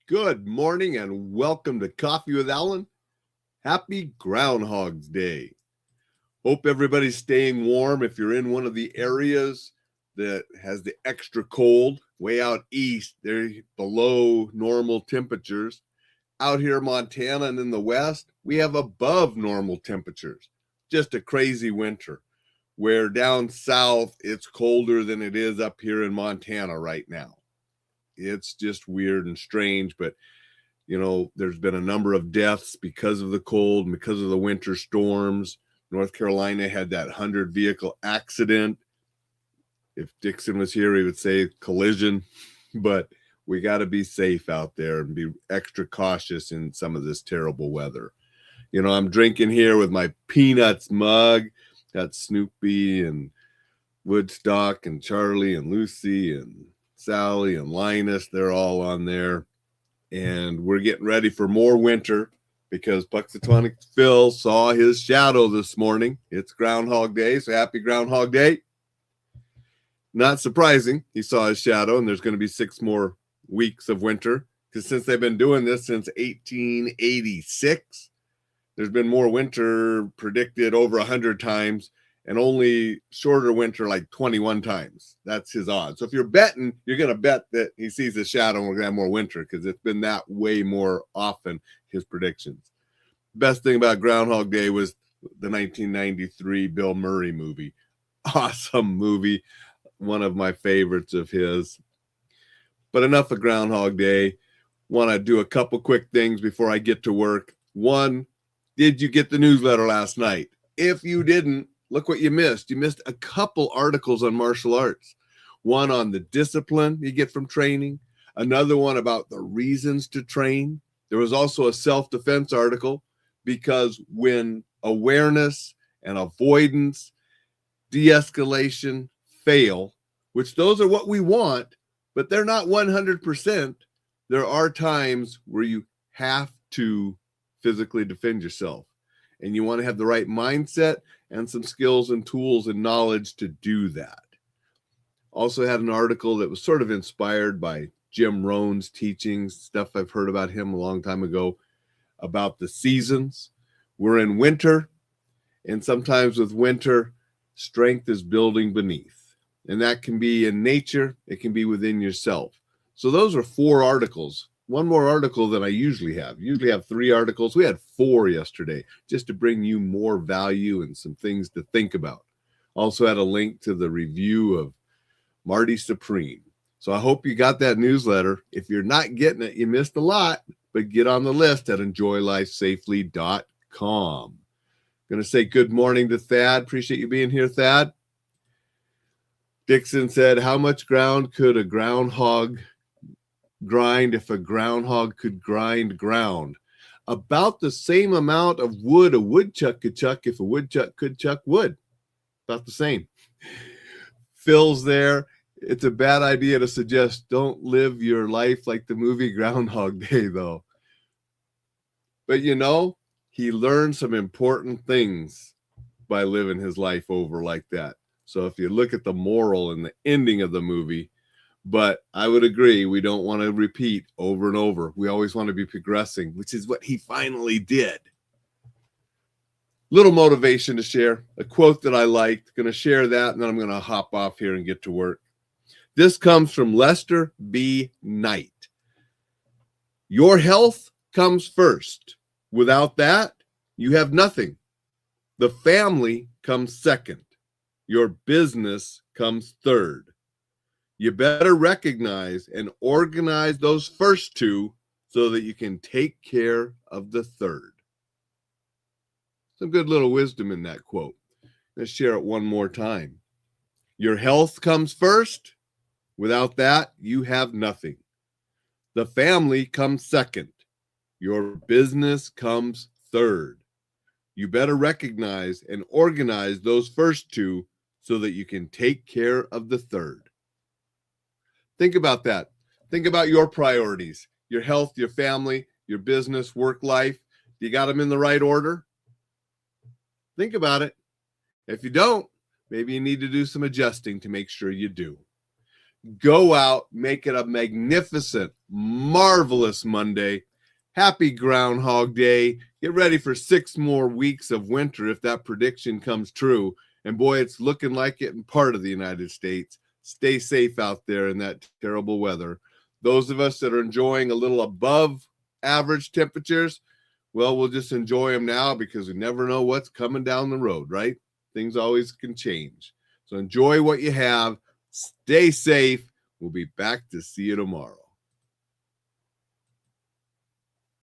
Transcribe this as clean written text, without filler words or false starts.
Good morning and welcome to Coffee with Alain. Happy Groundhog's Day. Hope everybody's staying warm. If you're in one of the areas that has the extra cold, way out east, they're below normal temperatures. Out here in Montana and in the west, we have above normal temperatures. Just a crazy winter. Where down south, it's colder than it is up here in Montana right now. It's just weird and strange, but there's been a number of deaths because of the cold and because of the winter storms. North Carolina had that 100 vehicle accident. If Dixon was here, he would say collision, but we got to be safe out there and be extra cautious in some of this terrible weather. I'm drinking here with my Peanuts mug. Got Snoopy and Woodstock and Charlie and Lucy and Sally and Linus. They're all on there. And we're getting ready for more winter because Puxatonic Phil saw his shadow this morning. It's Groundhog Day, so happy Groundhog Day. Not surprising, he saw his shadow, and there's going to be 6 more weeks of winter because since they've been doing this since 1886, there's been more winter predicted over 100 times and only shorter winter like 21 times. That's his odds. So if you're betting, you're going to bet that he sees a shadow and we're going to have more winter because it's been that way more often, his predictions. Best thing about Groundhog Day was the 1993 Bill Murray movie. Awesome movie. One of my favorites of his. But enough of Groundhog Day. Want to do a couple quick things before I get to work. One, did you get the newsletter last night? If you didn't, look what you missed. You missed a couple articles on martial arts. One on the discipline you get from training. Another one about the reasons to train. There was also a self-defense article because when awareness and avoidance, de-escalation fail, which those are what we want, but they're not 100%. There are times where you have to physically defend yourself. And you want to have the right mindset and some skills and tools and knowledge to do that. Also had an article that was sort of inspired by Jim Rohn's teachings, stuff I've heard about him a long time ago, about the seasons. We're in winter, and sometimes with winter, strength is building beneath. And that can be in nature, it can be within yourself. So those are 4 articles. One more article than I usually have. Usually have 3 articles. We had 4 yesterday just to bring you more value and some things to think about. Also had a link to the review of Marty Supreme. So I hope you got that newsletter. If you're not getting it, you missed a lot, but get on the list at enjoylifesafely.com. Going to say good morning to Thad. Appreciate you being here, Thad. Dixon said, how much ground could a groundhog grind if a groundhog could grind ground? About the same amount of wood a woodchuck could chuck if a woodchuck could chuck wood. About the same. Phil's there. It's a bad idea to suggest don't live your life like the movie Groundhog Day, though. But he learned some important things by living his life over like that. So if you look at the moral and the ending of the movie, but I would agree, we don't want to repeat over and over. We always want to be progressing, which is what he finally did. Little motivation to share, a quote that I liked. Going to share that, and then I'm going to hop off here and get to work. This comes from Lester B. Knight. Your health comes first. Without that, you have nothing. The family comes second. Your business comes third. You better recognize and organize those first 2 so that you can take care of the third. Some good little wisdom in that quote. Let's share it one more time. Your health comes first. Without that, you have nothing. The family comes second. Your business comes third. You better recognize and organize those first 2 so that you can take care of the third. Think about that. Think about your priorities, your health, your family, your business, work life. You got them in the right order? Think about it. If you don't, maybe you need to do some adjusting to make sure you do. Go out, make it a magnificent, marvelous Monday. Happy Groundhog Day. Get ready for 6 more weeks of winter if that prediction comes true. And boy, it's looking like it in part of the United States. Stay safe out there in that terrible weather. Those of us that are enjoying a little above average temperatures, well, we'll just enjoy them now because we never know what's coming down the road, right? Things always can change. So enjoy what you have. Stay safe. We'll be back to see you tomorrow.